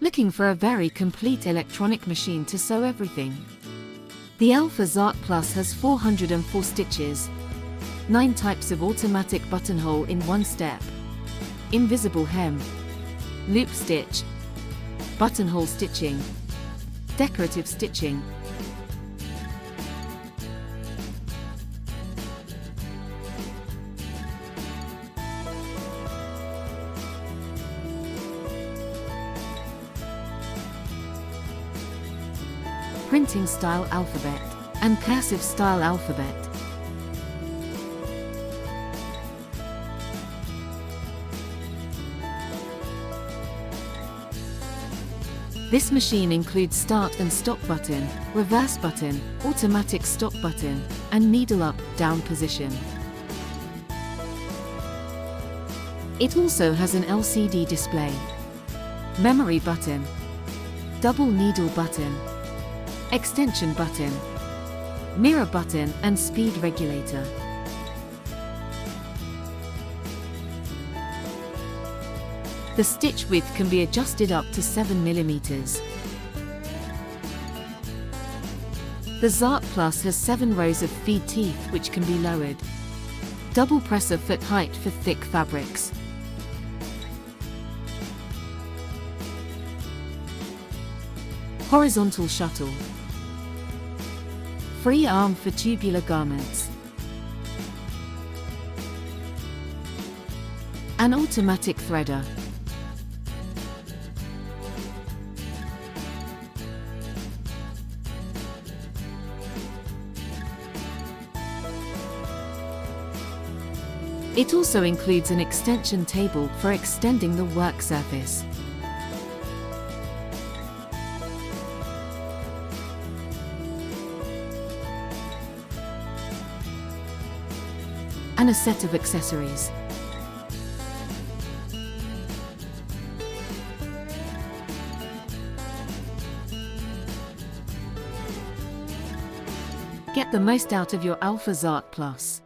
Looking for a very complete electronic machine to sew everything? The Alfa Zart Plus has 404 stitches, 9 types of automatic buttonhole in one step, invisible hem, loop stitch, buttonhole stitching, decorative stitching, printing style alphabet, and cursive style alphabet. This machine includes start and stop button, reverse button, automatic stop button, and needle up, down position. It also has an LCD display, memory button, double needle button, extension button, mirror button, and speed regulator. The stitch width can be adjusted up to 7 mm. The Zart Plus has 7 rows of feed teeth which can be lowered. Double presser foot height for thick fabrics. Horizontal shuttle. Free arm for tubular garments. An automatic threader. It also includes an extension table for extending the work surface. And a set of accessories. Get the most out of your Alfa Zart Plus.